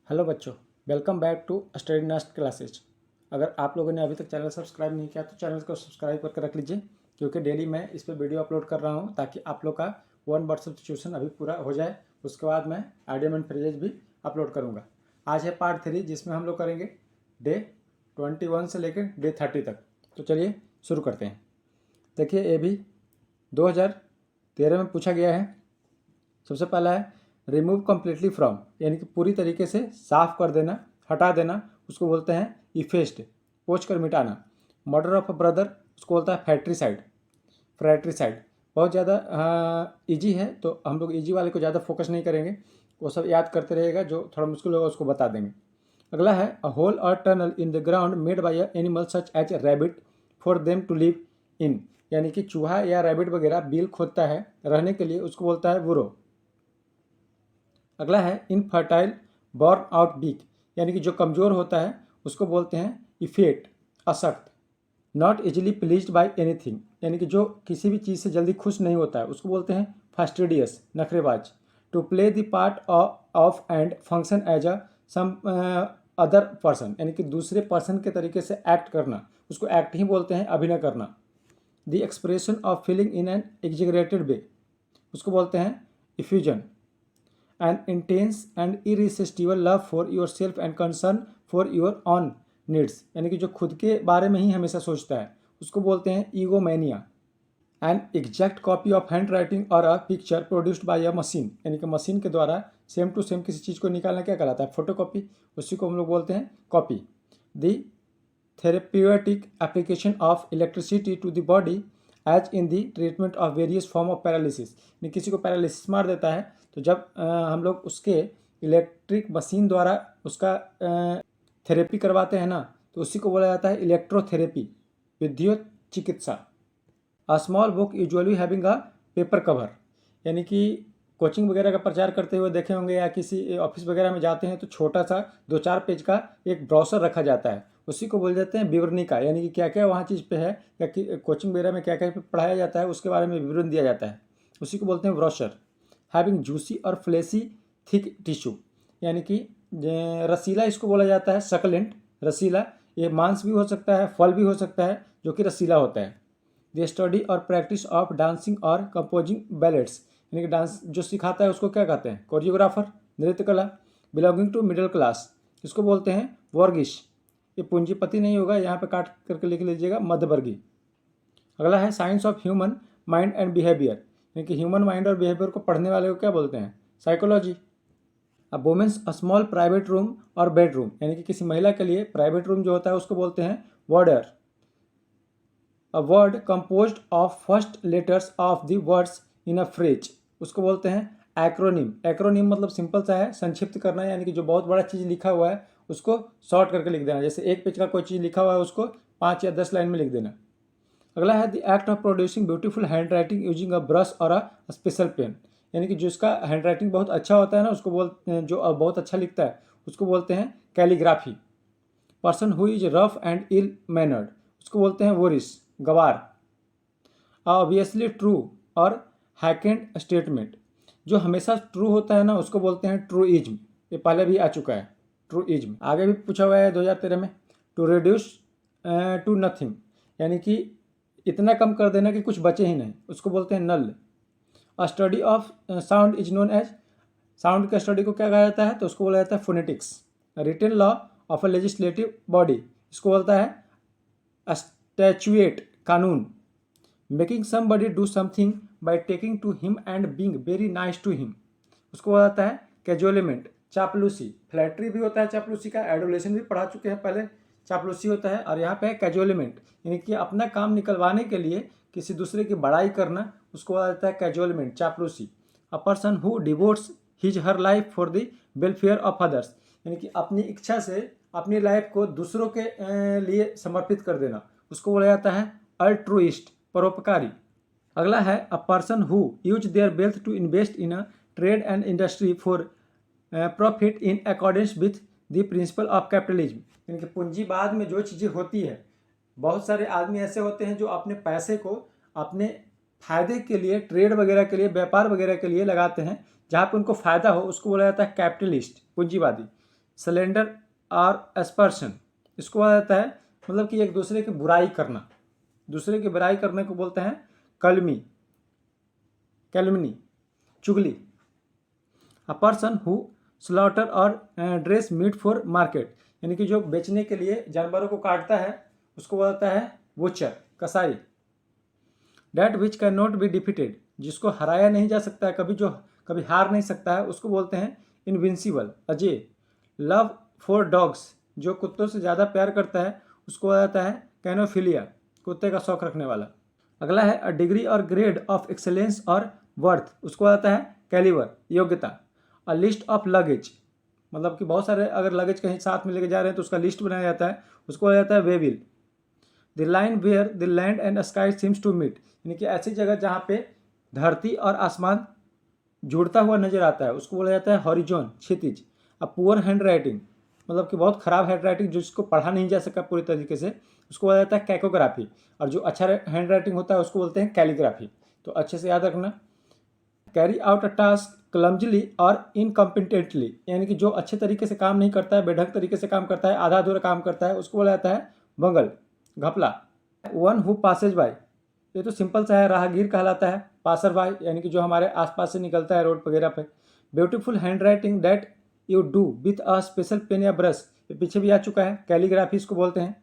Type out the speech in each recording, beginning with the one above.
Hello बच्चों, welcome back to Study Nest classes. अगर आप लोगों ने अभी तक चैनल सब्सक्राइब नहीं किया तो चैनल को सब्सक्राइब करके रख लीजिए, क्योंकि डेली मैं इस पर वीडियो अपलोड कर रहा हूं ताकि आप लोग का वन वर्ड सब्स्टिट्यूशन अभी पूरा हो जाए। उसके बाद मैं आइडियम एंड फ्रेजेज भी अपलोड करूँगा। आज है पार्ट 3, जिसमें हम लोग करेंगे डे 21 से लेकर डे 30 तक। तो चलिए शुरू करते हैं। देखिए, ये भी 2013 में पूछा गया है। सबसे पहला है रिमूव कम्प्लीटली फ्रॉम, यानी कि पूरी तरीके से साफ कर देना, हटा देना, उसको बोलते हैं इफेस्ड, पोंछ कर मिटाना। मर्डर ऑफ अ ब्रदर, उसको बोलता है फैट्रीसाइड। फ्रैट्रीसाइड बहुत ज़्यादा ईजी है, तो हम लोग ईजी वाले को ज़्यादा फोकस नहीं करेंगे, वो सब याद करते रहेगा। जो थोड़ा मुश्किल होगा उसको बता देंगे। अगला है a hole or tunnel in the ground made by a animal such as rabbit for them to live in, यानी कि चूहा या रैबिट वगैरह बिल खोदता है रहने के लिए, उसको बोलता है बुरो। अगला है इनफर्टाइल बॉर्न आउट वीक, यानी कि जो कमज़ोर होता है उसको बोलते हैं इफेक्ट, अशक्त। Not easily pleased by anything, यानी कि जो किसी भी चीज़ से जल्दी खुश नहीं होता है उसको बोलते हैं फास्टिडियस, नखरेबाज। To play the part of and function as a some other person, यानी कि दूसरे पर्सन के तरीके से एक्ट करना, उसको एक्ट ही बोलते हैं, अभिनय करना। The expression of feeling in an exaggerated way, उसको बोलते हैं effusion. an intense and irresistible love for yourself and concern for your own needs, यानी कि जो खुद के बारे में ही हमेशा सोचता है उसको बोलते हैं egomania. An exact copy of handwriting और a picture produced by a machine, यानी कि मशीन के द्वारा सेम टू सेम किसी चीज़ को निकालना क्या कहलाता है? फोटोकॉपी। उसी को हम लोग बोलते हैं copy. The therapeutic application of electricity to the body as in the treatment of various form of paralysis, यानी किसी को पैरालिसिस मार देता है तो जब हम लोग उसके इलेक्ट्रिक मशीन द्वारा उसका थेरेपी करवाते हैं ना, तो उसी को बोला जाता है इलेक्ट्रोथेरेपी, विद्युत चिकित्सा। A small book usually having a paper cover, यानी कि कोचिंग वगैरह का प्रचार करते हुए देखे होंगे या किसी ऑफिस वगैरह में जाते हैं तो छोटा सा 2-4 पेज का एक ब्राउसर रखा जाता है, उसी को बोल देते हैं विवरणिका, यानी कि क्या क्या वहाँ चीज़ पे है या कि कोचिंग वगैरह में क्या क्या पढ़ाया जाता है उसके बारे में विवरण दिया जाता है, उसी को बोलते हैं ब्रोशर। हैविंग जूसी और फ्लेसी थिक टिश्यू, यानी कि रसीला इसको बोला जाता है, सकलेंट, रसीला। ये मांस भी हो सकता है, फल भी हो सकता है, जो कि रसीला होता है। द स्टडी और प्रैक्टिस ऑफ डांसिंग और कंपोजिंग बैलेट्स, यानी कि डांस जो सिखाता है उसको क्या कहते हैं? कोरियोग्राफर, नृत्य कला। बिलोंगिंग टू मिडिल क्लास, इसको बोलते हैं वर्गिश। ये पूंजीपति नहीं होगा, यहाँ पे काट करके लिख लीजिएगा, मध्यवर्गीय। अगला है science of human mind and behaviour, यानी कि ह्यूमन माइंड और बिहेवियर को पढ़ने वाले को क्या बोलते हैं? साइकोलॉजी। अब women's a small private room or bedroom, यानी कि किसी महिला के लिए प्राइवेट रूम जो होता है उसको बोलते हैं वार्डर। A word composed of first letters of the words in a phrase, उसको बोलते हैं एक्रोनिम। एक्रोनिम मतलब सिंपल सा है, संक्षिप्त करना है, यानी कि जो बहुत बड़ा चीज़ लिखा हुआ है उसको शॉर्ट करके लिख देना। जैसे एक पेज का कोई चीज़ लिखा हुआ है उसको 5 या 10 लाइन में लिख देना। अगला है the act of producing beautiful hand writing using a brush और अ स्पेशल पेन, यानी कि जिसका हैंड राइटिंग बहुत अच्छा होता है ना उसको जो बहुत अच्छा लिखता है उसको बोलते हैं calligraphy. Person who is rough and ill mannered, उसको बोलते हैं वोरिस, गवार। ऑब्वियसली ट्रू और हैकेंड स्टेटमेंट, जो हमेशा ट्रू होता है ना उसको बोलते हैं ट्रूइज्म। ये पहले भी आ चुका है, ट्रूइज्म। आगे भी पूछा हुआ है 2013 में। टू रिड्यूस टू नथिंग, यानी कि इतना कम कर देना कि कुछ बचे ही नहीं, उसको बोलते हैं नल। A study of sound is known as, sound के स्टडी को क्या कहा जाता है? तो उसको बोला जाता है phonetics. Written law of a legislative body, इसको बोलता है स्टैचुएट, कानून। Making somebody do something by taking to him and being very nice to him, उसको बोला जाता है कैजुअलिमेंट, चापलूसी। फ्लैटरी भी होता है चापलूसी का, एडोलेशन भी पढ़ा चुके हैं पहले, चापलूसी होता है। और यहाँ पे कैजुअलिमेंट, यानी कि अपना काम निकलवाने के लिए किसी दूसरे की बड़ाई करना, उसको बोला जाता है कैजुअलिमेंट, चापलूसी। अ person who devotees his her life for the welfare of others, यानी कि अपनी इच्छा से अपनी लाइफ को दूसरों के लिए समर्पित कर देना, उसको बोला जाता है अल्ट्रुइस्ट, परोपकारी। अगला है a person who use their wealth to invest in a trade and industry for profit in accordance with the principle of capitalism, यानी कि पूंजीवाद में जो चीज़ें होती है, बहुत सारे आदमी ऐसे होते हैं जो अपने पैसे को अपने फायदे के लिए, ट्रेड वगैरह के लिए, व्यापार वगैरह के लिए लगाते हैं, जहाँ पे उनको फायदा हो उसको बोला जाता है कैपिटलिस्ट, पूंजीवादी। स्लेंडर और एस्पर्शन, इसको बोला जाता है मतलब कि एक दूसरे की बुराई करना, दूसरे की बुराई करने को बोलते हैं कलमी, कैलमनी, चुगली। अ पर्सन हु स्लॉटर और ड्रेस मीट फॉर मार्केट, यानी कि जो बेचने के लिए जानवरों को काटता है उसको बोलता है वुचर, कसाई। That which can not be defeated, जिसको हराया नहीं जा सकता है, कभी हार नहीं सकता है, उसको बोलते हैं invincible, Ajay. Love for dogs, जो कुत्तों से ज़्यादा प्यार करता है उसको बोला जाता है कैनोफिलिया, कुत्ते का शौक रखने वाला। अगला है अ डिग्री और ग्रेड ऑफ एक्सेलेंस और वर्थ, उसको बोला जाता है कैलिबर, योग्यता। अ लिस्ट ऑफ लगेज, मतलब कि बहुत सारे अगर लगेज कहीं साथ में लेके जा रहे हैं तो उसका लिस्ट बनाया जाता है, उसको बोला जाता है weevil. The line where the land and sky seems to meet, यानी कि ऐसी जगह जहाँ पे धरती और आसमान जुड़ता हुआ नजर आता है उसको बोला जाता है हॉरिजॉन, क्षितिज। अब पुअर हैंड राइटिंग, मतलब कि बहुत खराब हैंड राइटिंग जिसको पढ़ा नहीं जा सका पूरी तरीके से, उसको बोला जाता है कैकोग्राफी। और जो अच्छा हैंड राइटिंग होता है उसको बोलते हैं कैलीग्राफी। तो अच्छे से याद रखना। कैरी आउट अ टास्क क्लमजली और इनकम्पिटेंटली, यानी कि जो अच्छे तरीके से काम नहीं करता है, बेढंग तरीके से काम करता है, आधा अधूरा काम करता है, उसको बोला जाता है बंगल, घपला। वन हु पासेज बाय, ये तो सिंपल सा है, राहगीर कहलाता है। पासर बाय, यानी कि जो हमारे आसपास से निकलता है रोड वगैरह पे। Beautiful handwriting that you do with a special pen या ब्रश, ये पीछे भी आ चुका है, कैलीग्राफी इसको बोलते हैं।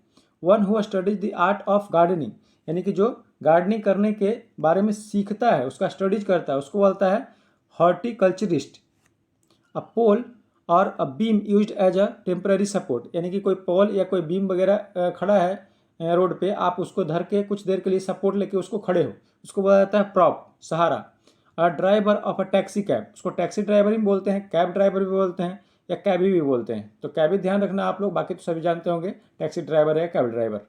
One who studies the art of gardening, यानी कि जो गार्डनिंग करने के बारे में सीखता है, उसका स्टडीज करता है, उसको बोलता है horticulturist. A pole or a beam used as a temporary support, यानी कि कोई पोल या कोई बीम वगैरह खड़ा है रोड पे, आप उसको धर के कुछ देर के लिए सपोर्ट लेके उसको खड़े हो, उसको बोला जाता है prop, Sahara. A driver of a taxi cab, उसको टैक्सी ड्राइवर भी बोलते हैं, कैब ड्राइवर भी बोलते हैं, या कैबी भी बोलते हैं। तो कैबी ध्यान रखना आप लोग, बाकी तो सभी जानते होंगे टैक्सी ड्राइवर है, कैब ड्राइवर।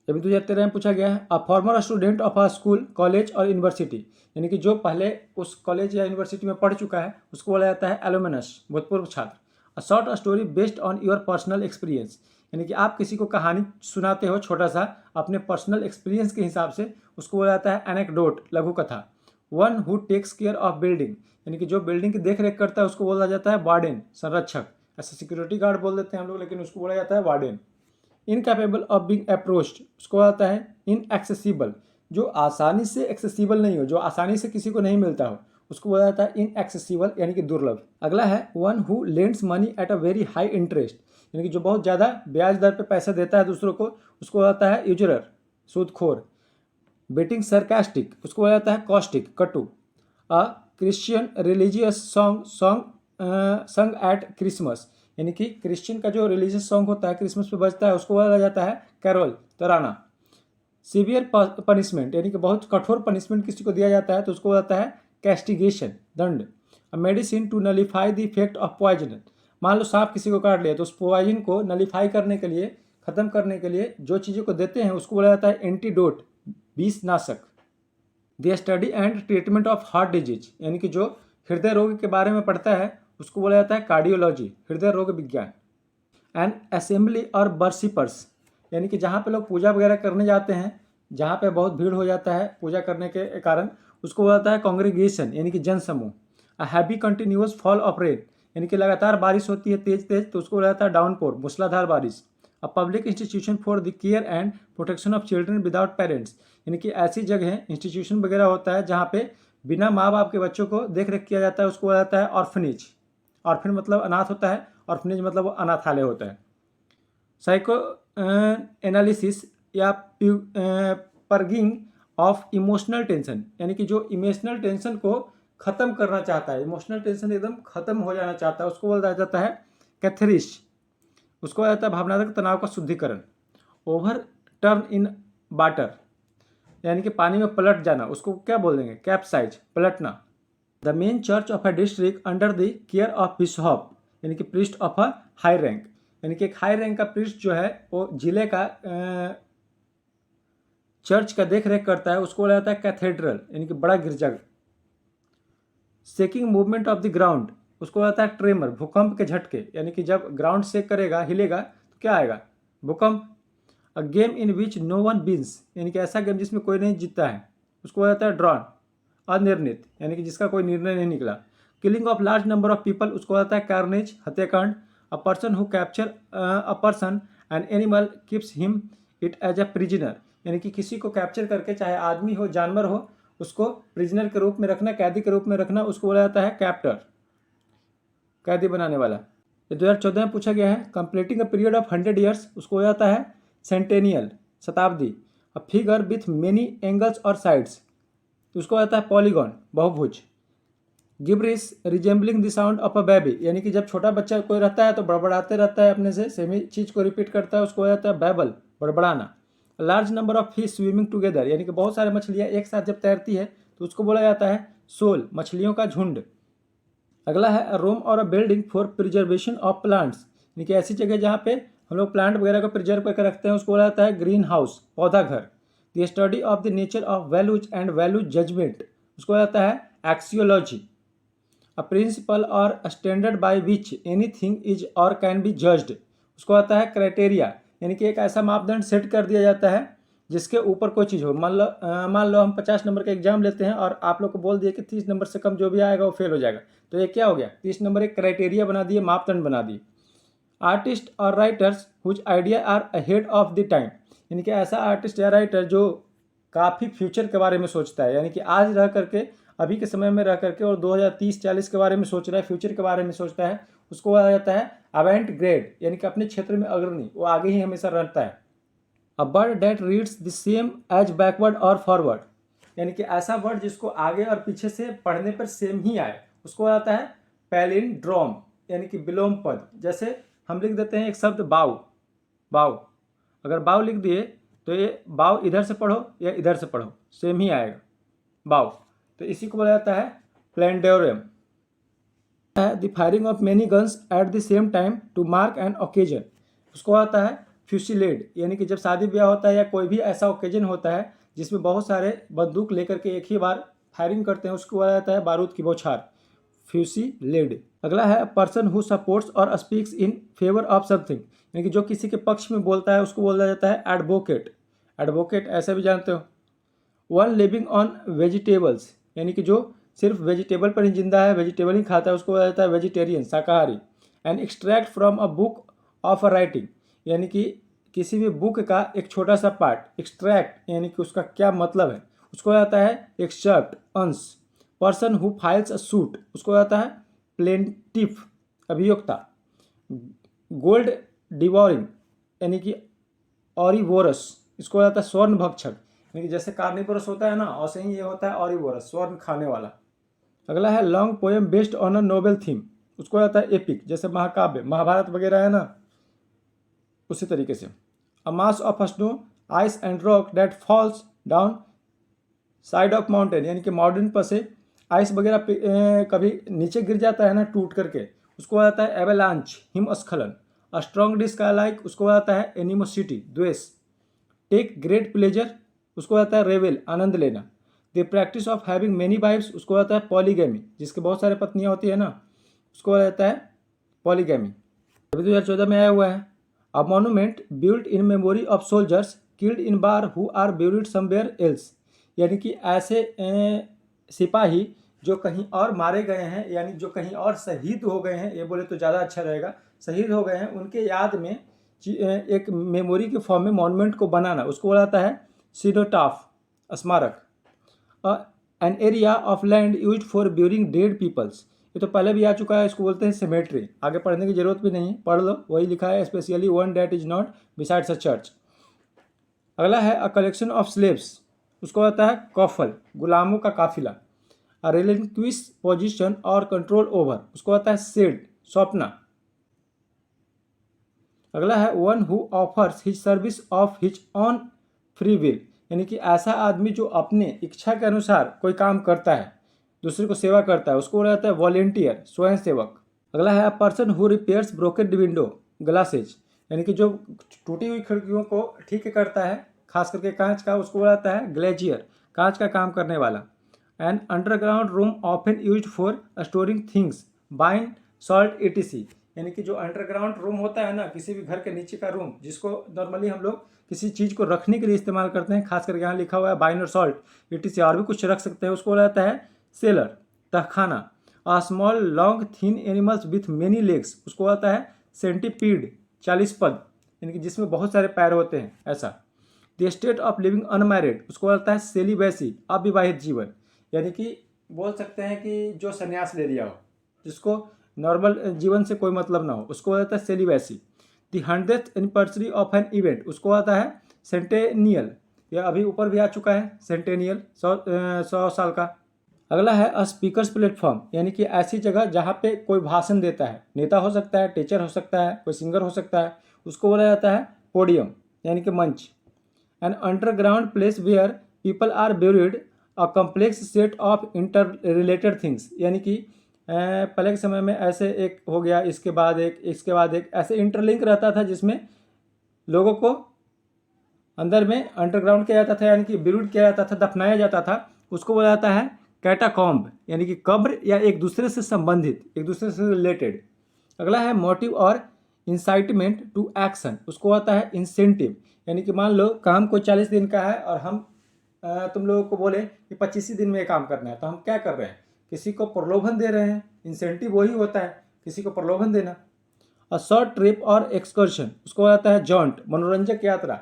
अभी 2013 में पूछा गया है a former student of a school, college और यूनिवर्सिटी, यानी कि जो पहले उस कॉलेज या यूनिवर्सिटी में पढ़ चुका है उसको बोला जाता है एलुमनस, भूतपूर्व छात्र। A short story based on your personal experience, यानी कि आप किसी को कहानी सुनाते हो छोटा सा अपने पर्सनल एक्सपीरियंस के हिसाब से, उसको बोला जाता है एनेक्डोट, लघु कथा। One who takes care of building, यानी कि जो बिल्डिंग की देख रेख करता है उसको बोला जाता है वार्डन, संरक्षक। ऐसे सिक्योरिटी गार्ड बोल देते हैं हम लोग, लेकिन उसको बोला जाता है warden. Incapable of being approached, उसको आता है इनएक्सेसिबल, जो आसानी से एक्सेसिबल नहीं हो, जो आसानी से किसी को नहीं मिलता हो, उसको बोला जाता है इनएक्सेसिबल, यानी कि दुर्लभ। अगला है one who lends money at a very high interest, यानी कि जो बहुत ज़्यादा ब्याज दर पे पैसा देता है दूसरों को, उसको बोला जाता है यूजरर, सूदखोर। बेटिंग सरकास्टिक, उसको बोला जाता है कॉस्टिक, कटु। अ क्रिश्चियन रिलीजियस सॉन्ग संग एट क्रिसमस, यानी कि क्रिश्चियन का जो रिलीजियस सॉन्ग होता है क्रिसमस पे बजता है उसको बोला जाता है कैरोल, तराना। सीवियर पनिशमेंट, यानी कि बहुत कठोर पनिशमेंट किसी को दिया जाता है तो उसको बोला जाता है कैस्टिगेशन, दंड। A medicine to nullify the effect of poison, मान लो सांप किसी को काट लिया तो उस पॉइजन को नलीफाई करने के लिए, खत्म करने के लिए जो चीज़ों को देते हैं उसको बोला जाता है एंटीडोट, विष नाशक। The study and treatment of heart disease, यानी कि जो हृदय रोग के बारे में पढ़ता है उसको बोला जाता है कार्डियोलॉजी, हृदय रोग विज्ञान। एंड असेंबली और वर्शिपर्स, यानी कि जहाँ पे लोग पूजा वगैरह करने जाते हैं, जहाँ पे बहुत भीड़ हो जाता है पूजा करने के कारण, उसको बोला जाता है कॉन्ग्रीगेशन, यानी कि जन समूह। A heavy continuous fall of rain, यानी कि लगातार बारिश होती है तेज तेज तो उसको बोला जाता है डाउनपोर, मूसलाधार बारिश। A public institution for the care and protection of children without parents, यानी कि ऐसी जगह इंस्टीट्यूशन वगैरह होता है जहाँ पे बिना माँ बाप के बच्चों को देख रेख किया जाता है, उसको बोला जाता है ऑर्फनेज। ऑर्फन मतलब अनाथ होता है, ऑर्फनेज मतलब वो अनाथालय होता है। साइको एनालिसिस या पर्गिंग ऑफ इमोशनल टेंशन, यानी कि जो इमोशनल टेंशन को ख़त्म करना चाहता है, इमोशनल टेंशन एकदम ख़त्म हो जाना चाहता है, उसको बोला जाता है कैथरिश, उसको बोला जाता है भावनात्मक तनाव का शुद्धिकरण। ओवर टर्न इन वाटर, यानी कि पानी में पलट जाना, उसको क्या बोल देंगे कैप्साइज, पलटना। The main church of a district under the care of bishop, यानी कि priest of a high rank, यानी कि एक हाई रैंक का प्रीस्ट जो है वो जिले का चर्च का देख रेख करता है, उसको बोला जाता है कैथेड्रल, यानी कि बड़ा गिरजा। Shaking movement of the ground, उसको बोला जाता है ट्रेमर, भूकंप के झटके, यानी कि जब ग्राउंड शेक करेगा, हिलेगा तो क्या आएगा, भूकंप। A game in which no one wins, यानी कि ऐसा गेम जिसमें कोई नहीं जीतता है, उसको बोला जाता है ड्रॉन, अनिर्णित, यानी कि जिसका कोई निर्णय नहीं निकला। Killing of large number of people, उसको बोला जाता है कार्नेज, हत्याकांड। A person who capture a person an animal keeps him it as a prisoner, यानी कि किसी को कैप्चर करके, चाहे आदमी हो जानवर हो, उसको प्रिजनर के रूप में रखना, कैदी के रूप में रखना, उसको बोला जाता है कैप्टर, कैदी बनाने वाला। ये 2014 में पूछा गया है। Completing a period of 100 years, उसको हो जाता है सेंटेनियल, शताब्दी। A figure with many angles और साइड्स, उसको हो जाता है पॉलीगॉन, बहुभुज। Gibberish resembling the sound of a baby, यानी कि जब छोटा बच्चा कोई रहता है तो बड़बड़ाते रहता है अपने से, सेम ही चीज़ को रिपीट करता है, उसको हो जाता है बैबल, बड़बड़ाना। Large number of fish swimming together, यानी कि बहुत सारे मछलियाँ एक साथ जब तैरती है तो उसको बोला जाता है सोल, मछलियों का झुंड। अगला है अ रूम और a building for preservation of plants, यानी कि ऐसी जगह जहाँ पे हम लोग प्लांट वगैरह को प्रिजर्व करके रखते हैं, उसको बोला जाता है ग्रीन हाउस, पौधा घर। The study of the nature of values and value judgment, उसको बोला जाता है axiology. A principle or standard by which anything is or can be judged, उसको आता है क्राइटेरिया, यानी कि एक ऐसा मापदंड सेट कर दिया जाता है जिसके ऊपर कोई चीज़ हो। मान लो हम 50 नंबर का एग्जाम लेते हैं और आप लोग को बोल दिए कि 30 नंबर से कम जो भी आएगा वो फेल हो जाएगा, तो ये क्या हो गया, 30 नंबर एक क्राइटेरिया बना दिए, मापदंड बना दिए। Artist or writers whose idea are ahead of the time, यानी कि ऐसा आर्टिस्ट या राइटर जो काफ़ी फ्यूचर के बारे में सोचता है, यानी कि आज रह करके, अभी के समय में रह करके और 2030-40 के बारे में सोच रहा है, फ्यूचर के बारे में सोचता है, उसको कहा जाता है अवेंट ग्रेड, यानी कि अपने क्षेत्र में अग्रणी, वो आगे ही हमेशा रहता है। A word that reads the same as backward or forward, यानी कि ऐसा वर्ड जिसको आगे और पीछे से पढ़ने पर सेम ही आए, उसको आता है पैलिंड्रोम, यानी कि विलोम पद। जैसे हम लिख देते हैं एक शब्द बाव, बाव, अगर बाव लिख दिए तो ये बाव इधर से पढ़ो या इधर से पढ़ो सेम ही आएगा, बाव। तो इसी को बोला जाता है प्लेंडोरम। The firing of many guns at the same time to mark an occasion, उसको आता है फ्यूसिलेड, यानी कि जब शादी ब्याह होता है या कोई भी ऐसा ओकेजन होता है जिसमें बहुत सारे बंदूक लेकर के एक ही बार फायरिंग करते हैं, उसको बोला जाता है बारूद की बौछार, फ्यूसिलेड। अगला है पर्सन हु सपोर्ट्स और speaks in favour of something, यानी कि जो किसी के पक्ष में बोलता है उसको बोला जाता है एडवोकेट, एडवोकेट ऐसे भी जानते हो। वन लिविंग ऑन वेजिटेबल्स, यानी कि जो सिर्फ वेजिटेबल पर ही जिंदा है, वेजिटेबल ही खाता है, उसको बोला जाता है वेजिटेरियन, शाकाहारी। And extract from a book of a writing, यानी कि किसी भी बुक का एक छोटा सा पार्ट, एक्सट्रैक्ट यानी कि उसका क्या मतलब है, उसको आता है एक्सर्प्ट, अंश। Person who files a suit, उसको आता है प्लेंटिफ, अभियोक्ता। गोल्ड डिवॉरिंग, यानी कि ऑरिवोरस, इसको आता है स्वर्ण भक्षक, यानी कि जैसे कार्निवोरस होता है ना, वैसे ही ये होता है ऑरिवोरस, स्वर्ण खाने वाला। अगला है long poem based on a Nobel theme, उसको आता है एपिक, जैसे महाकाव्य, महाभारत वगैरह है ना, उसी तरीके से। A mass of snow ice and rock that falls down side of mountain, यानी कि माउंटेन पर से आइस वगैरह कभी नीचे गिर जाता है ना टूट करके, उसको आता है एवेलांच, हिमस्खलन। अ स्ट्रॉन्ग डिसलाइक, उसको आता है एनिमोसिटी, द्वेष। टेक ग्रेट प्लेजर, उसको आता है रेवेल, आनंद लेना। The practice of having many wifes, उसको आता है पॉलीगैमी, जिसके बहुत सारे पत्नियां होती है ना, उसको आता है पॉलीगैमी। अभी 2014 में आया हुआ है। A monument built in memory of soldiers killed in war who are buried somewhere else, यानी कि ऐसे सिपाही जो कहीं और मारे गए हैं, यानी जो कहीं और शहीद हो गए हैं, ये बोले तो ज़्यादा अच्छा रहेगा, शहीद हो गए हैं, उनके याद में एक मेमोरी के फॉर्म में मॉन्यूमेंट को बनाना, उसको बोलाता है सिनोटाफ, स्मारक। An area of land used for burying dead peoples, ये तो पहले भी आ चुका है, इसको बोलते हैं सेमेट्री, आगे पढ़ने की जरूरत भी नहीं, पढ़ लो, वही लिखा है, specially one that is not besides a church. अगला है अ कलेक्शन ऑफ स्लेव्स, उसको आता है कॉफल, गुलामों का काफिला। अ रिलिंक्विश पोजीशन और कंट्रोल ओवर, उसको आता है सेड, सौंपना। अगला है one who offers his service of his on free will, यानी कि ऐसा आदमी जो अपने इच्छा के अनुसार कोई काम करता है, दूसरे को सेवा करता है, उसको बोला जाता है वॉलेंटियर, स्वयं सेवक। अगला है person who repairs broken window glasses, यानी कि जो टूटी हुई खिड़कियों को ठीक करता है, खास करके कांच का, उसको बोला जाता है ग्लेजियर, कांच का काम करने वाला। And underground room often used for storing things बाइन सॉल्ट एटीसी, यानी कि जो अंडरग्राउंड रूम होता है ना, किसी भी घर के नीचे का रूम, जिसको नॉर्मली हम लोग किसी चीज़ को रखने के लिए इस्तेमाल करते हैं, खास करके यहाँ लिखा हुआ है बाइन और सॉल्ट एटीसी, और भी कुछ रख सकते हैं, उसको बोला जाता है सेलर, तहखाना। A small long thin animals with many legs, उसको आता है सेंटीपीड 40 पद, यानी कि जिसमें बहुत सारे पैर होते हैं ऐसा। The state of living unmarried, उसको बोलता है सेलिबेसी, अविवाहित जीवन, यानी कि बोल सकते हैं कि जो संन्यास ले लिया हो, जिसको नॉर्मल जीवन से कोई मतलब ना हो, उसको बोलता है celibacy. The 100th anniversary of an event, उसको आता है सेंटेनियल, यह अभी ऊपर भी आ चुका है सेंटेनियल, 100 साल का। अगला है अ स्पीकर्स प्लेटफॉर्म, यानी कि ऐसी जगह जहाँ पे कोई भाषण देता है, नेता हो सकता है, टीचर हो सकता है, कोई सिंगर हो सकता है, उसको बोला जाता है पोडियम, यानी कि मंच। An underground place where people are buried a complex set of interrelated things, यानी कि पहले के समय में ऐसे एक हो गया, इसके बाद एक, इसके बाद एक, ऐसे इंटरलिंक रहता था जिसमें लोगों को अंदर में अंडरग्राउंड किया जाता था, यानी कि ब्यूरिड किया जाता था, दफनाया जाता था, उसको बोला जाता है कैटाकॉम्ब, यानी कि कब्र या एक दूसरे से संबंधित, एक दूसरे से रिलेटेड। अगला है मोटिव और इंसाइटमेंट टू एक्शन, उसको आता है इंसेंटिव, यानी कि मान लो काम कोई 40 दिन का है और हम तुम लोगों को बोले कि 25 ही दिन में ये काम करना है, तो हम क्या कर रहे हैं, किसी को प्रलोभन दे रहे हैं। इंसेंटिव वही होता है, किसी को प्रलोभन देना। अ शॉर्ट ट्रिप और एक्सकर्शन, उसको आता है जॉन्ट, मनोरंजक यात्रा।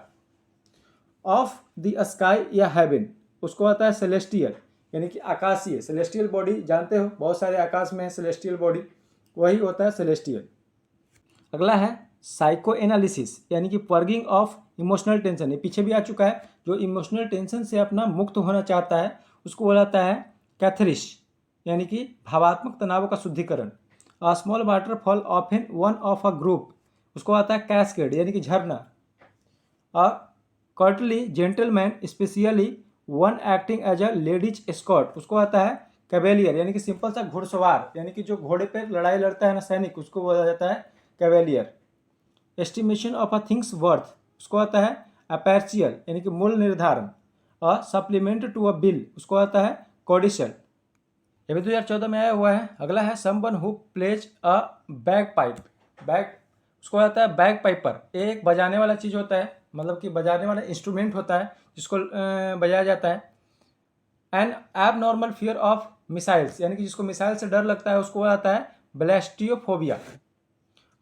ऑफ द स्काई या हेवन, उसको आता है सेलेस्टियल, यानी कि आकाशीय, सेलेस्टियल बॉडी जानते हो, बहुत सारे आकाश में है सेलेस्टियल बॉडी, वही होता है सेलेस्टियल। अगला है साइको एनालिसिस, यानी कि पर्गिंग ऑफ इमोशनल टेंशन, ये पीछे भी आ चुका है। जो इमोशनल टेंशन से अपना मुक्त होना चाहता है उसको बोला जाता है कैथरिश, यानी कि भावात्मक तनावों का शुद्धिकरण। A small waterfall of an one of a group, उसको आता है कैस्केड, यानी कि झरना। A courtly gentleman especially one acting as a lady's escort, उसको आता है कैवेलियर, यानी कि सिंपल सा घुड़सवार, यानी कि जो घोड़े पे लड़ाई लड़ता है ना सैनिक, उसको बोला जाता है cavalier. Estimation of a things worth, उसको आता है अपैर्चियल, यानी कि मूल्य निर्धारण। A supplement to a bill, उसको आता है कोडिशल, ये भी 2014 में आया हुआ है। अगला है someone who plays a bag pipe, bag उसको आता है बैग पाइपर, एक बजाने वाला चीज़ होता है, मतलब कि बजाने वाला इंस्ट्रूमेंट होता है जिसको बजाया जाता है। N abnormal fear of missiles, यानी कि जिसको मिसाइल से डर लगता है उसको आता है ब्लास्टियोफोबिया।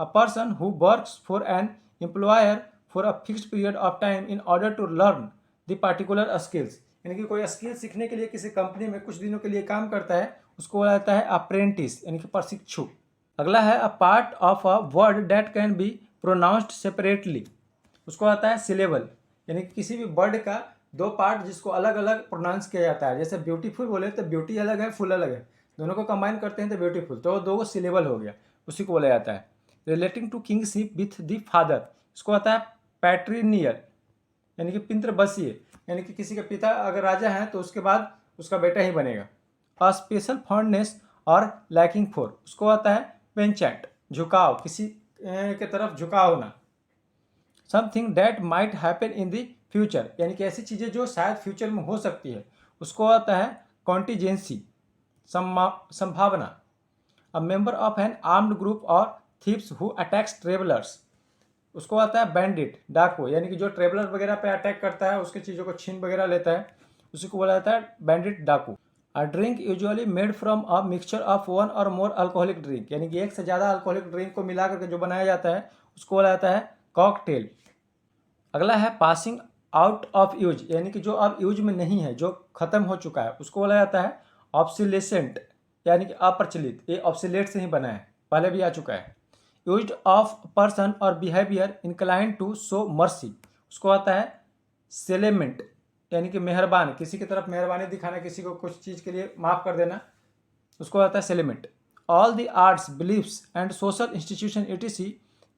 A person who works for an employer for a fixed period of time in order to learn the particular skills, यानी कि कोई स्किल सीखने के लिए किसी कंपनी में कुछ दिनों के लिए काम करता है, उसको बोला जाता है अप्रेंटिस, यानी कि प्रशिक्षु। अगला है a part of a word that can be pronounced separately, उसको आता है सिलेबल, यानी कि किसी भी वर्ड का दो पार्ट जिसको अलग अलग प्रोनाउंस किया जाता है। जैसे ब्यूटीफुल बोले तो ब्यूटी अलग है, फुल अलग है, दोनों को कंबाइन करते हैं तो ब्यूटीफुल, तो दो सिलेबल हो गया, उसी को बोला जाता है। Relating to kingship with the father, इसको आता है पैट्रीनियल, यानी कि पितृवशीय, यानी कि किसी के पिता अगर राजा हैं तो उसके बाद उसका बेटा ही बनेगा। अ स्पेशल फॉन्डनेस और लैकिंग फॉर, उसको आता है पेंचेंट, झुकाव, किसी के तरफ झुकाव होना। Something that might happen in the future, यानी कि ऐसी चीज़ें जो शायद फ्यूचर में हो सकती है, उसको आता है कॉन्टीजेंसी, संभावना। A member of N armed group और थीव्स हु अटैक्स ट्रेवलर्स, उसको आता है बैंडिट, डाकू, यानी कि जो ट्रेवलर वगैरह पे अटैक करता है, उसके चीज़ों को छीन वगैरह लेता है, उसी को बोला जाता है बैंडिट, डाकू। A drink usually made from a mixture of one और मोर अल्कोहलिक ड्रिंक, यानी कि एक से ज़्यादा अल्कोहलिक ड्रिंक को मिला करके जो बनाया जाता है उसको बोला जाता है कॉकटेल। अगला है पासिंग आउट ऑफ यूज, यानी कि जो अब यूज में नहीं है, जो खत्म हो चुका है, उसको बोला जाता है ऑब्सोलेसेंट, यानी कि अप्रचलित, ये ऑब्सोलेट से ही बना है, पहले भी आ चुका है। Used of person or behaviour incline to show mercy, उसको आता है सेलेमेंट, यानी कि मेहरबान, किसी की तरफ मेहरबानी दिखाना, किसी को कुछ चीज़ के लिए माफ़ कर देना, उसको आता है सेलेमेंट। All the arts beliefs and social institution etc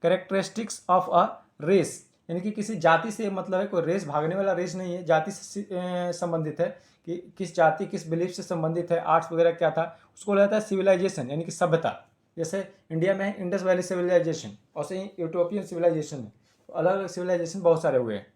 characteristics of a race, यानी कि किसी जाति से मतलब है, कोई रेस भागने वाला रेस नहीं है, जाति से संबंधित है, कि किस जाति किस बिलीफ से संबंधित है। आर्ट्स वगैरह क्या था, उसको बोला जाता है सिविलाइजेशन, यानी कि सभ्यता। जैसे इंडिया में है इंडस वैली सिविलाइजेशन, और से ही यूटोपियन सिविलाइजेशन है, तो अलग अलग सिविलाइजेशन बहुत सारे हुए हैं।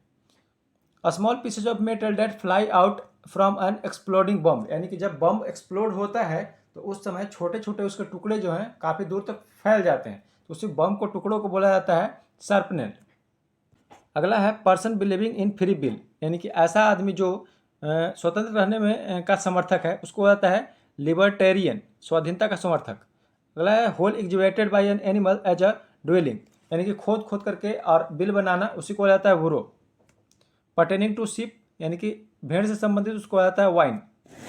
A small pieces of metal that fly out from an exploding bomb, यानी कि जब बम एक्सप्लोड होता है तो उस समय छोटे छोटे उसके टुकड़े जो हैं काफ़ी दूर तक फैल जाते हैं, तो उसी बम को टुकड़ों को बोला जाता है शार्पनेल। अगला है person believing in free will, यानी कि ऐसा आदमी जो स्वतंत्र रहने में का समर्थक है, उसको आता है लिबर्टेरियन, स्वाधीनता का समर्थक। अगला है hole excavated by an animal as a dwelling, यानी कि खोद खोद करके और बिल बनाना, उसी को बोला जाता है बुरो। पर्टेनिंग टू शिप यानी कि भेड़ से संबंधित, उसको बोला जाता है वाइन,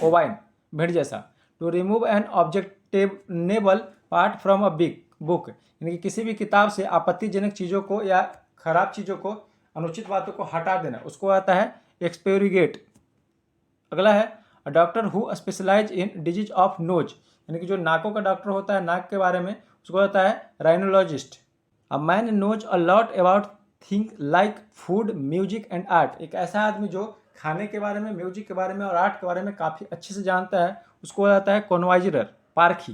ओवाइन, भेड़ जैसा। To remove an objectionable part from a big book, यानी कि किसी भी किताब से आपत्तिजनक चीज़ों को या खराब चीज़ों को, अनुचित बातों को हटा देना, उसको आता है एक्सपेरिगेट। अगला है a doctor who specialise in disease of nose, यानी कि जो नाकों का डॉक्टर होता है, नाक के बारे में, उसको आता है rhinologist. A man knows a lot about thing like food, music and art, एक ऐसा आदमी जो खाने के बारे में, म्यूजिक के बारे में और आर्ट के बारे में काफ़ी अच्छे से जानता है, उसको आता है कॉन्वाइजरर, पारखी।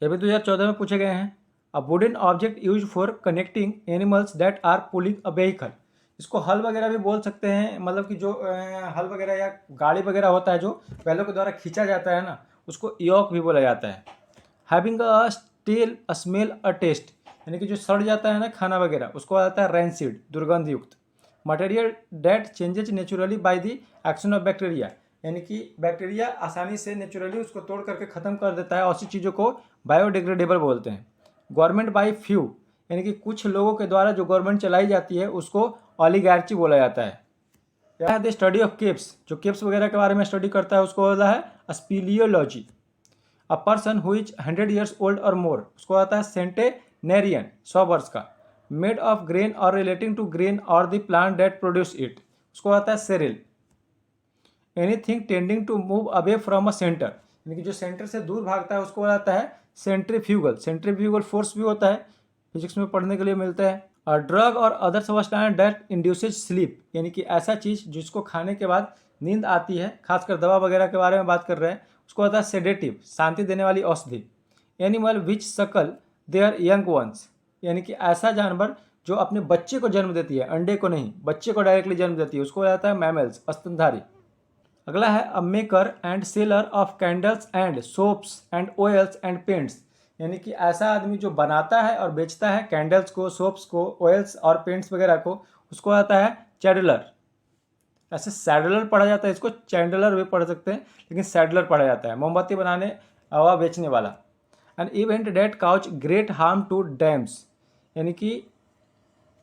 ये भी 2014 में पूछे गए हैं। A wooden object use for connecting animals that are pulling a vehicle, इसको हल वगैरह भी बोल सकते हैं, मतलब कि जो हल वगैरह या गाड़ी वगैरह होता है जो बैलों के द्वारा खींचा जाता है ना, उसको योक भी बोला जाता है। Having a stale a smell a taste, यानी कि जो सड़ जाता है ना खाना वगैरह, उसको आता है रैंसिड, दुर्गंध युक्त। Material that changes naturally by the action of bacteria, यानी कि बैक्टीरिया आसानी से नेचुरली उसको तोड़ करके ख़त्म कर देता है, ऐसी चीज़ों को बायोडिग्रेडेबल बोलते हैं। गवर्नमेंट बाय फ्यू, यानी कि कुछ लोगों के द्वारा जो गवर्नमेंट चलाई जाती है, उसको ऑलिगार्ची बोला जाता है। या द स्टडी ऑफ केप्स, जो केप्स वगैरह के बारे में स्टडी करता है, उसको बोला है speleology. A person who is 100 years old और मोर, उसको आता है सेंटेनेरियन, 100 वर्ष का। मेड ऑफ ग्रेन और रिलेटिंग टू ग्रेन और the plant that produce it, उसको आता है cereal. Anything tending to move away from a center, यानी कि जो सेंटर से दूर भागता है, उसको आता है सेंट्रीफ्यूगल। सेंट्रीफ्यूगल फोर्स भी होता है, फिजिक्स में पढ़ने के लिए मिलता है। और ड्रग और other substance that induces sleep, यानी कि ऐसा चीज़ जिसको खाने के बाद नींद आती है, खासकर दवा वगैरह के बारे में बात कर रहे हैं, उसको आता है सेडेटिव, शांति देने वाली औषधि। एनिमल विच सकल देयर यंग वंस, यानी कि ऐसा जानवर जो अपने बच्चे को जन्म देती है, अंडे को नहीं, बच्चे को डायरेक्टली जन्म देती है, उसको आता है मैमल्स, स्तनधारी। अगला है अ maker and seller of candles and soaps and oils and paints, यानी कि ऐसा आदमी जो बनाता है और बेचता है कैंडल्स को, सोप्स को, ऑयल्स और पेंट्स वगैरह को, उसको आता है चैडलर। ऐसे सैडलर पढ़ा जाता है, इसको चैंडलर भी पढ़ सकते हैं, लेकिन सैडलर पढ़ा जाता है, मोमबत्ती बनाने व बेचने वाला। An event that causes great harm to dams, यानी कि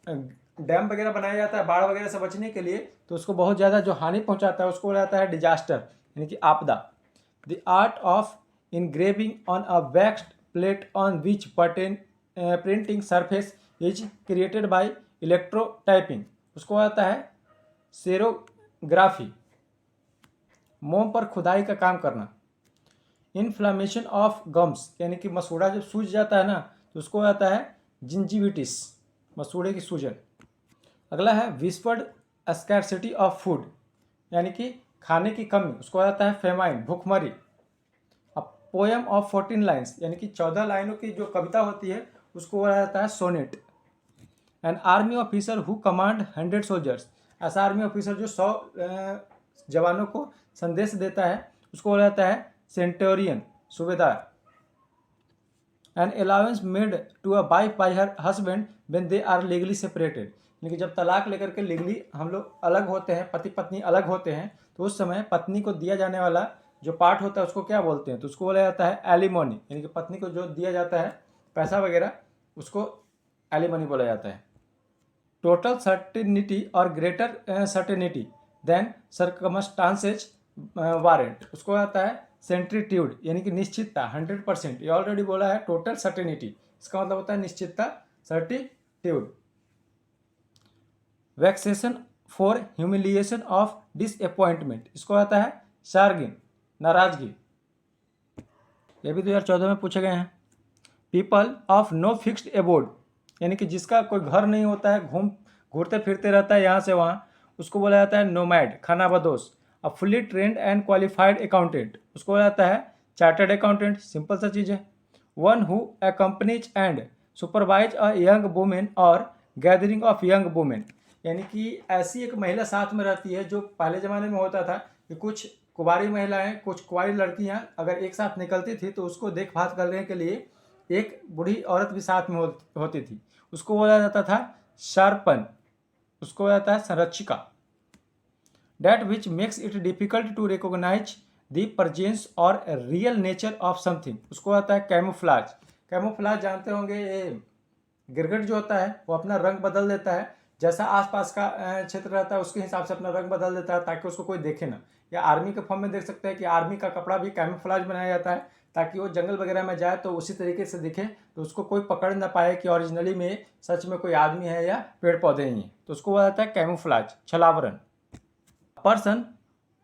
डैम वगैरह बनाया जाता है बाढ़ वगैरह से बचने के लिए, तो उसको बहुत ज़्यादा जो हानि पहुंचाता है, उसको बोला जाता है डिजास्टर, यानी कि आपदा। The art of engraving on a waxed plate on which printing surface is created by electrotyping, उसको आता है सेरोग्राफी। मोम पर खुदाई का काम करना। इन्फ्लामेशन ऑफ गम्स, यानी कि मसूड़ा जब सूज जाता है ना, तो उसको आता है जिंजिविटिस, मसूड़े की सूजन। अगला है विस्पर्ड स्कैरसिटी ऑफ फूड, यानी कि खाने की कमी, उसको आता है फेमाइन, भूखमरी। अब पोएम ऑफ 14 लाइन्स, यानी कि 14 लाइनों की जो कविता होती है, उसको बोला जाता है sonnet. An army officer who command 100 soldiers, ऐसा आर्मी ऑफिसर जो 100 जवानों को संदेश देता है, उसको बोला जाता है सेंटोरियन, सूबेदार। An allowance made to a wife by her husband when they are legally separated, यानी कि जब तलाक लेकर के लीगली हम लोग अलग होते हैं, पति पत्नी अलग होते हैं, तो उस समय पत्नी को दिया जाने वाला जो पार्ट होता है, उसको क्या बोलते हैं, तो उसको बोला जाता है एलिमोनी, यानी कि पत्नी को जो दिया जाता है पैसा वगैरह, उसको एलिमोनी बोला जाता है। Total certainty or greater certainty than circumstances warrant, उसको आता है सेंट्रीट्यूड, यानी कि निश्चितता, 100%। ये ऑलरेडी बोला है टोटल सर्टेनिटी, इसका मतलब होता है निश्चितता, certitude. Vexation for humiliation of disappointment, इसको आता है शार्गिन, नाराजगी। ये भी 2014 में पूछे गए हैं। People of no fixed abode, यानी कि जिसका कोई घर नहीं होता है, घूरते फिरते रहता है यहाँ से वहाँ, उसको बोला जाता है नोमैड, खानाबदोश। A fully trend and qualified accountant, उसको बोला जाता है चार्टर्ड अकाउंटेंट, सिंपल सा चीज़ है। One who accompanies and supervise a young women और गैदरिंग ऑफ यंग वुमेन, यानी कि ऐसी एक महिला साथ में रहती है, जो पहले ज़माने में होता था कि कुछ कुंवारी महिलाएं, कुछ कुंवारी लड़कियां अगर एक साथ निकलती थी, तो उसको देखभाल करने के लिए एक बूढ़ी औरत भी साथ में होती थी, उसको बोला जाता था शार्पन, उसको बोला जाता है संरक्षिका। That which makes it difficult to recognize the presence और रियल नेचर ऑफ समथिंग, उसको आता है कैमोफ्लाज। कैमोफ्लाज जानते होंगे, ये गिरगिट जो होता है वो अपना रंग बदल देता है, जैसा आसपास का क्षेत्र रहता है उसके हिसाब से अपना रंग बदल देता है ताकि उसको कोई देखे ना। या आर्मी के फॉर्म में देख सकते हैं कि आर्मी का कपड़ा भी कैमोफ्लेज बनाया जाता है ताकि वो जंगल वगैरह में जाए तो उसी तरीके से दिखे, तो उसको कोई पकड़ ना पाए कि ओरिजिनली में सच में कोई आदमी है या पेड़ पौधे ही हैं, तो उसको बोला जाता है कैमोफ्लेज, छलावरण। Person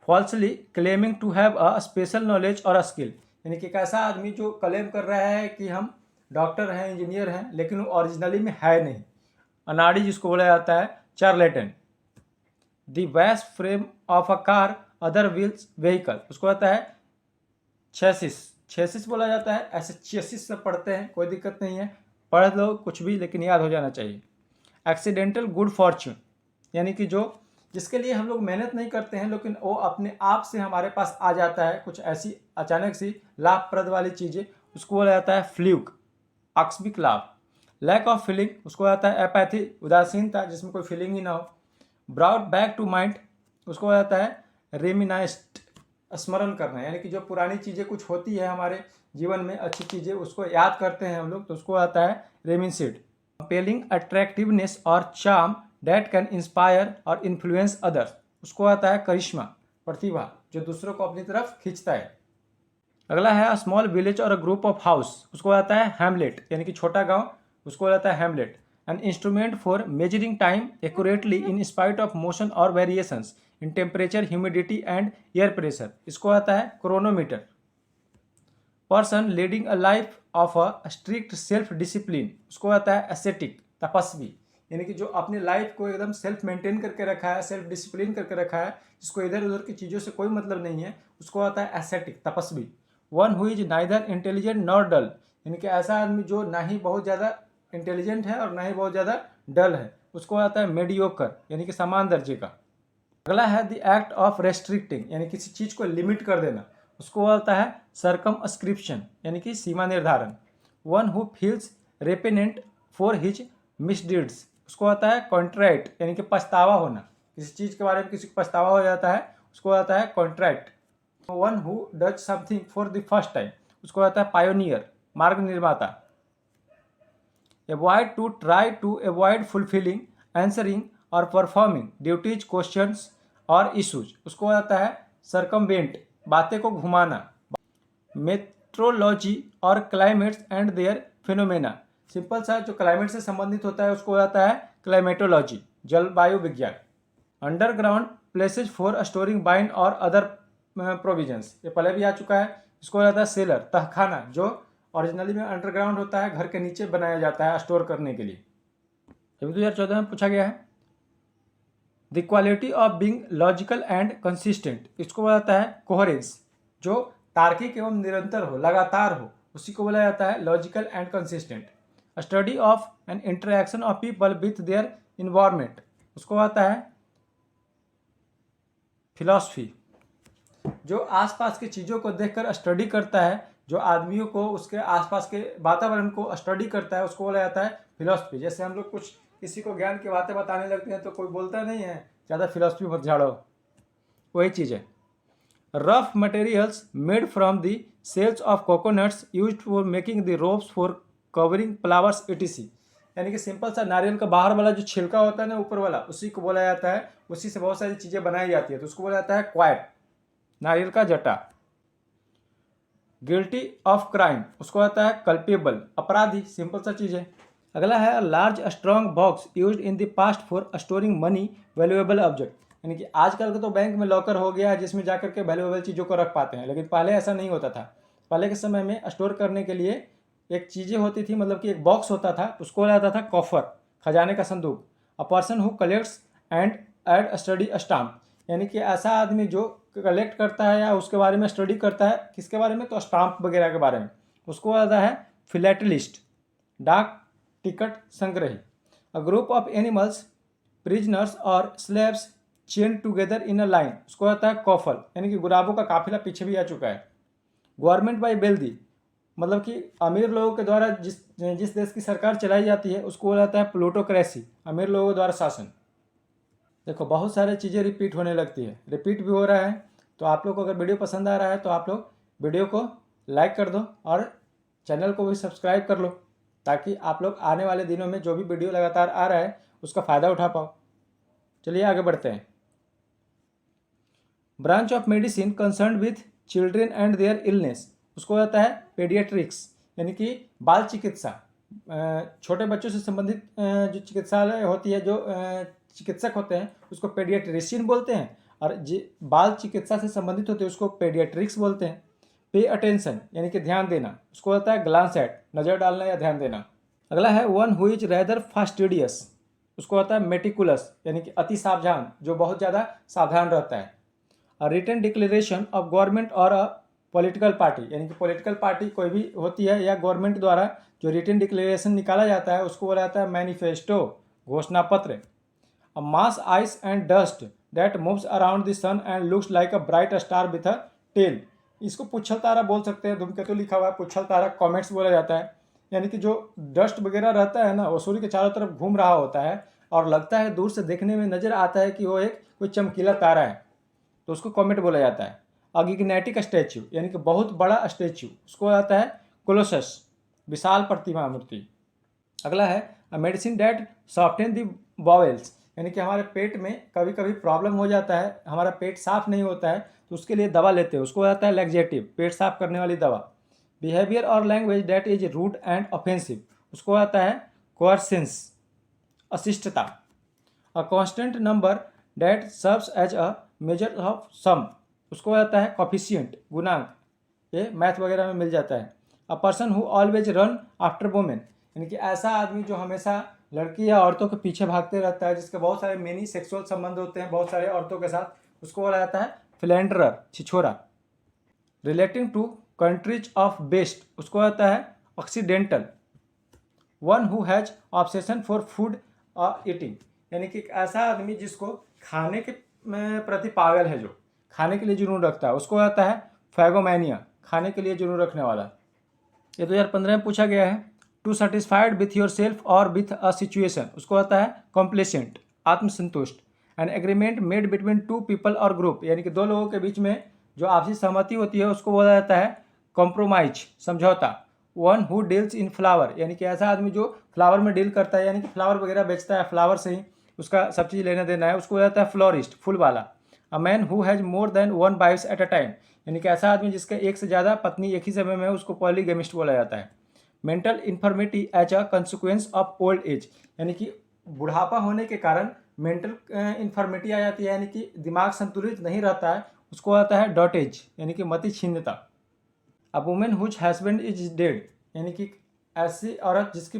falsely claiming to have a special knowledge और अ स्किल, यानी कि एक ऐसा आदमी जो क्लेम कर रहा है कि हम डॉक्टर हैं, इंजीनियर हैं, लेकिन वो ओरिजिनली में है नहीं। अनाड़ी जिसको बोला जाता है चार्लेटन। द वैस frame of a car, other wheels vehicle, उसको आता है चेसिस, चेसिस बोला जाता है, ऐसे चेसिस से पढ़ते हैं, कोई दिक्कत नहीं है, पढ़ लो कुछ भी लेकिन याद हो जाना चाहिए। एक्सीडेंटल गुड फॉर्च्यून, यानी कि जो जिसके लिए हम लोग मेहनत नहीं करते हैं लेकिन वो अपने आप से हमारे पास आ जाता है, कुछ ऐसी अचानक सी लाभप्रद वाली चीज़ें, उसको बोला जाता है फ्लूक, आकस्मिक लाभ। लैक ऑफ फीलिंग, उसको आता है एपैथी, उदासीनता जिसमें कोई फीलिंग ही ना हो। ब्राउट बैक टू माइंड, उसको हो जाता है रेमिनाइस्ट, स्मरण करना, यानी कि जो पुरानी चीज़ें कुछ होती है हमारे जीवन में अच्छी चीज़ें उसको याद करते हैं हम लोग, तो उसको आता है रेमिनसिड। कंपेलिंग अट्रैक्टिवनेस और चार्म दैट कैन इंस्पायर और इन्फ्लुएंस अदर्स, उसको आता है करिश्मा, प्रतिभा, जो दूसरों को अपनी तरफ खींचता है। अगला है स्मॉल विलेज और अ ग्रुप ऑफ हाउस, उसको आता है हैमलेट, यानी कि छोटा गांव, उसको आता है hamlet. An instrument for measuring time accurately in spite of motion और variations in temperature, humidity and air pressure, इसको आता है chronometer. Person leading a life of a strict self discipline, उसको आता है एसेटिक, तपस्वी, यानी कि जो अपने लाइफ को एकदम सेल्फ मेंटेन करके रखा है, सेल्फ डिसिप्लिन करके रखा है, जिसको इधर उधर की चीज़ों से कोई मतलब नहीं है, उसको आता है एसेटिक, तपस्वी। One who is neither intelligent nor dull, यानी कि ऐसा आदमी जो ना ही बहुत ज़्यादा इंटेलिजेंट है और ना ही बहुत ज़्यादा डल है, उसको आता है मेडियोकर, यानी कि समान दर्जे का। अगला है द एक्ट ऑफ रेस्ट्रिक्टिंग, यानी किसी चीज़ को लिमिट कर देना, उसको आता है सर्कमस्क्रिप्शन, यानी कि सीमा निर्धारण। One who feels repentant for his misdeeds, उसको आता है कॉन्ट्रैक्ट, यानी कि पछतावा होना, किसी चीज़ के बारे में किसी को पछतावा हो जाता है, उसको आता है contract. One who does something for the first time, उसको आता है पायोनियर, मार्ग निर्माता। Avoid to try to avoid fulfilling, answering or performing duties, questions or issues, उसको आता है सरकमवेंट, बातें को घुमाना। Meteorology or climates and their phenomena, simple सा जो क्लाइमेट से संबंधित होता है उसको आता है क्लाइमेटोलॉजी, जलवायु विज्ञान। Underground places for storing wine और अदर प्रोविजंस, ये पहले भी आ चुका है, इसको आता है सेलर, तहखाना, जो ओरिजिनली में अंडरग्राउंड होता है, घर के नीचे बनाया जाता है स्टोर करने के लिए। अभी 2014 में पूछा गया है the quality of being logical and consistent, इसको बोला जाता है कोहेरेंस, जो तार्किक एवं निरंतर हो, लगातार हो, उसी को बोला जाता है logical and consistent. Study of N interaction of people with their environment, उसको आता है फिलॉसफी, जो आसपास की चीज़ों को देखकर स्टडी करता है, जो आदमियों को उसके आसपास के वातावरण को स्टडी करता है, उसको बोला जाता है फिलॉसफी। जैसे हम लोग कुछ किसी को ज्ञान की बातें बताने लगते हैं तो कोई बोलता नहीं है ज़्यादा फिलॉसफी मत झाड़ो, वही चीज़ है। Rough materials made from the shells of coconuts used for making the ropes for covering flowers ETC, यानी कि सिंपल सा नारियल का बाहर वाला जो छिलका होता है ना, ऊपर वाला, उसी को बोला जाता है, उसी से बहुत सारी चीज़ें बनाई जाती है, तो उसको बोला जाता है क्वाइट, नारियल का जटा। गिल्टी ऑफ क्राइम, उसको आता है कल्पेबल, अपराधी, सिंपल सा चीज़ है। अगला है large strong box used in the past for storing money valuable object, यानी कि आजकल का तो बैंक में लॉकर हो गया है जिसमें जाकर के वैल्यूएबल चीज़ों को रख पाते हैं, लेकिन पहले ऐसा नहीं होता था। पहले के समय में स्टोर करने के लिए एक चीज़ें होती थी, मतलब कि एक बॉक्स होता था, उसको बोला जाता था कॉफर, खजाने का संदूक। A person who collects and and study stamp, यानी कि ऐसा आदमी जो कलेक्ट करता है या उसके बारे में स्टडी करता है, किसके बारे में, तो स्टाम्प वगैरह के बारे में, उसको आता है फिलेटलिस्ट, डाक टिकट संग्रही। A group of animals, prisoners और slaves chain together in a line, उसको आता है कॉफल, यानी कि गुलाबों का काफिला पीछे भी आ चुका है। गवर्नमेंट बाई वेल्दी, मतलब कि अमीर लोगों के द्वारा जिस देश की सरकार चलाई जाती है उसको बोला जाता है प्लूटोक्रेसी, अमीर लोगों द्वारा शासन। देखो बहुत सारी चीज़ें रिपीट होने लगती है, रिपीट भी हो रहा है, तो आप लोग को अगर वीडियो पसंद आ रहा है तो आप लोग वीडियो को लाइक कर दो और चैनल को भी सब्सक्राइब कर लो। ताकि आप लोग आने वाले दिनों में जो भी वीडियो लगातार आ रहा है उसका फ़ायदा उठा पाओ। चलिए आगे बढ़ते हैं। Branch of medicine concern with children and their illness, उसको आता है पेडियाट्रिक्स, यानी कि बाल चिकित्सा। छोटे बच्चों से संबंधित जो चिकित्सालय होती है, जो चिकित्सक होते हैं उसको पेडियाट्रिशियन बोलते हैं, और बाल चिकित्सा से संबंधित होते हैं उसको पेडियाट्रिक्स बोलते हैं। पे अटेंशन यानी कि ध्यान देना, उसको होता है ग्लांस एट, नज़र डालना या ध्यान देना। अगला है one who is rather fastidious, उसको होता है मेटिकुलस, यानी कि अति सावधान, जो बहुत ज़्यादा सावधान रहता है। रिटन डिक्लेरेशन ऑफ गवर्नमेंट और अ पॉलिटिकल पार्टी, यानी कि पॉलिटिकल पार्टी कोई भी होती है या गवर्नमेंट द्वारा जो रिटन डिक्लेरेशन निकाला जाता है उसको बोला जाता है मैनिफेस्टो, घोषणा पत्र। A mass ice and dust that moves around the sun and looks like a bright star with a tail, इसको पुच्छल तारा बोल सकते हैं। धूमकेतु लिखा हुआ है, पुच्छल तारा कॉमेट्स बोला जाता है, यानी कि जो डस्ट वगैरह रहता है ना वो सूर्य के चारों तरफ घूम रहा होता है और लगता है दूर से देखने में नजर आता है कि वो एक कोई चमकीला तारा है, तो उसको कॉमेट बोला जाता है। अगिग्नेटिक स्टैच्यू यानी कि बहुत बड़ा स्टैच्यू, उसको आता है कोलोसस, विशाल प्रतिमा मूर्ति। अगला है अ मेडिसिन डैट सॉफ्टन दी बॉवेल्स, यानी कि हमारे पेट में कभी कभी प्रॉब्लम हो जाता है, हमारा पेट साफ नहीं होता है तो उसके लिए दवा लेते हैं, उसको आता है लैक्जेटिव, पेट साफ करने वाली दवा। बिहेवियर और language that is rude and offensive, उसको आता है कोअर्सेंस, अशिष्टता। A constant number that serves as a measure of some, उसको आता है कॉफिशियंट, गुणांक, ये मैथ वगैरह में मिल जाता है। A person who always run after women, यानी कि ऐसा आदमी जो हमेशा लड़की या औरतों के पीछे भागते रहता है, जिसके बहुत सारे मेनी सेक्सुअल संबंध होते हैं बहुत सारे औरतों के साथ, उसको बोला जाता है फिलेंडरर, छिछोरा। Relating to countries of west, उसको आता है occidental. One who has obsession for food और ईटिंग, यानी कि एक ऐसा आदमी जिसको खाने के प्रति पागल है, जो खाने के लिए जुनून रखता है, उसको आता है फैगोमैनिया, खाने के लिए जुनून रखने वाला। ये 2015 में पूछा गया है। To satisfied with your self और विथ अ सिचुएशन, उसको आता है कॉम्प्लेसेंट, आत्मसंतुष्ट। An agreement made between two people और ग्रुप, यानी कि दो लोगों के बीच में जो आपसी सहमति होती है उसको बोला जाता है कॉम्प्रोमाइज, समझौता। One who deals in flower, यानी कि ऐसा आदमी जो फ्लावर में डील करता है, यानी कि फ्लावर वगैरह बेचता है, फ्लावर से ही उसका सब चीज़ लेना देना है, उसको बोला जाता है फ्लोरिस्ट, फूल वाला। A man who has more than one wifes at a time, यानी कि ऐसा आदमी जिसके एक से ज़्यादा पत्नी एक ही समय में, उसको पॉलीगेमिस्ट बोला जाता है। Mental infirmity as a consequence of old age, यानी कि बुढ़ापा होने के कारण मेंटल इन्फर्मिटी आ जाती है, यानी कि दिमाग संतुलित नहीं रहता है, उसको आता है डॉटेज, यानी कि मति छीनता। A women whose husband is dead, यानी कि ऐसी औरत जिसकी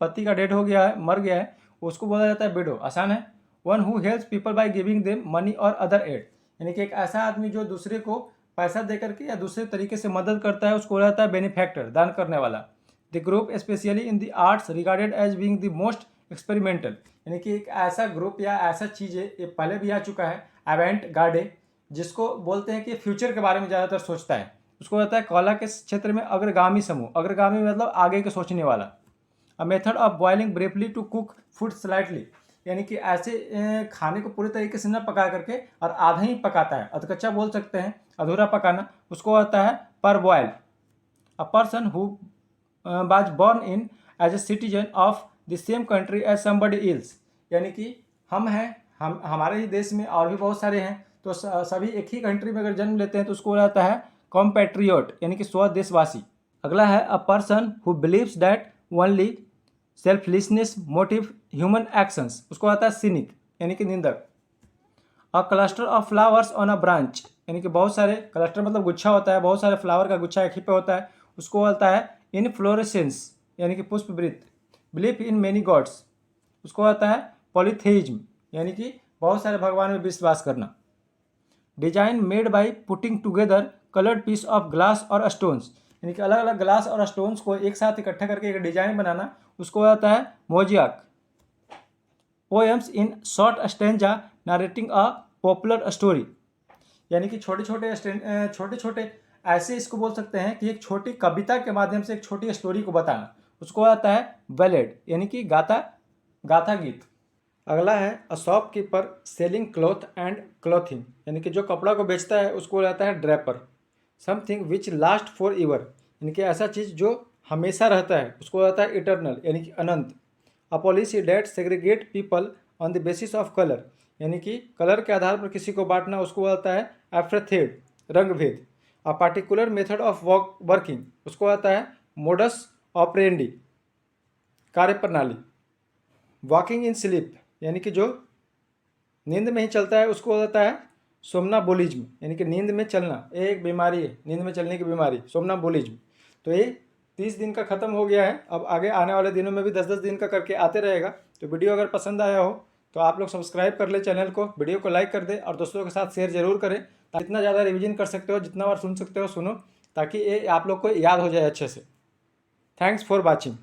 पति का डेड हो गया है, मर गया है, उसको बोला जाता है विडो, आसान है। One who helps people by giving them money और अदर एड, यानी कि एक ऐसा आदमी जो दूसरे को पैसा दे करके या दूसरे तरीके से मदद करता है, उसको बोला जाता है बेनिफैक्टर, दान करने वाला। The group specially in the arts regarded as being the most experimental, यानी कि एक ऐसा ग्रुप या ऐसा चीज़ है, ये पहले भी आ चुका है, एवेंट गार्डे, जिसको बोलते हैं कि फ्यूचर के बारे में ज़्यादातर सोचता है, उसको कहता है कला के क्षेत्र में अग्रगामी समूह, अग्रगामी मतलब आगे के सोचने वाला। A method of boiling briefly to cook food slightly, यानी कि ऐसे खाने को पूरे तरीके से न पका करके और आधा ही पकाता है, अधकच्चा बोल सकते हैं, अधूरा पकाना, उसको आता है पर boil. A person who was born in as a citizen of the same country as somebody else, यानी कि हम हैं, हम हमारे ही देश में और भी बहुत सारे हैं, तो सभी एक ही कंट्री में अगर जन्म लेते हैं तो उसको आता है कॉम्पैट्रियोट, यानी कि स्वदेशवासी। अगला है a person who believes that only selflessness motive human actions, उसको आता है सिनिक, यानी कि निंदक। A cluster of flowers on a branch, यानी कि बहुत सारे, क्लस्टर मतलब गुच्छा होता है, बहुत सारे फ्लावर का गुच्छा एक ही पे होता है, उसको आता है इनफ्लोरेसेंस, यानी कि पुष्पवृत्त। बिलीफ इन मेनी गॉड्स, उसको आता है पॉलीथेइज्म, यानी कि बहुत सारे भगवान में विश्वास करना। Design made by putting together coloured piece of glass और स्टोन्स, यानी कि अलग अलग ग्लास और स्टोन्स को एक साथ इकट्ठा करके एक डिजाइन बनाना, उसको आता है mosaic. Poems in short stanza narrating a popular story, यानी कि छोटे छोटे ऐसे इसको बोल सकते हैं कि एक छोटी कविता के माध्यम से एक छोटी स्टोरी को बताना, उसको आता है बैलेड, यानी कि गाथा गाथा गीत। अगला है a shopkeeper selling cloth and clothing, यानी कि जो कपड़ा को बेचता है उसको आता है Draper. Something which last for ever, यानी कि ऐसा चीज़ जो हमेशा रहता है उसको होता है इटरनल यानी कि अनंत। A policy that segregate people on the basis of colour यानी कि कलर के आधार पर किसी को बांटना उसको होता है एफ्रेथेड रंग भेद। A particular method of working उसको आता है मोडस ऑपरेंडी कार्य प्रणाली। वॉकिंग इन स्लीप यानी कि जो नींद में ही चलता है उसको होता है सोमनाबोलिज्म यानी कि नींद में चलना। ये एक बीमारी है, नींद में चलने की बीमारी सोमनाबोलिज्म। तो ये 30 दिन का ख़त्म हो गया है, अब आगे आने वाले दिनों में भी 10-10 दिन का करके आते रहेगा। तो वीडियो अगर पसंद आया हो तो आप लोग सब्सक्राइब कर ले चैनल को, वीडियो को लाइक कर दे और दोस्तों के साथ शेयर जरूर करें। जितना ज़्यादा रिविजन कर सकते हो, जितना बार सुन सकते हो सुनो, ताकि ये आप लोग को याद हो जाए अच्छे से। Thanks for watching.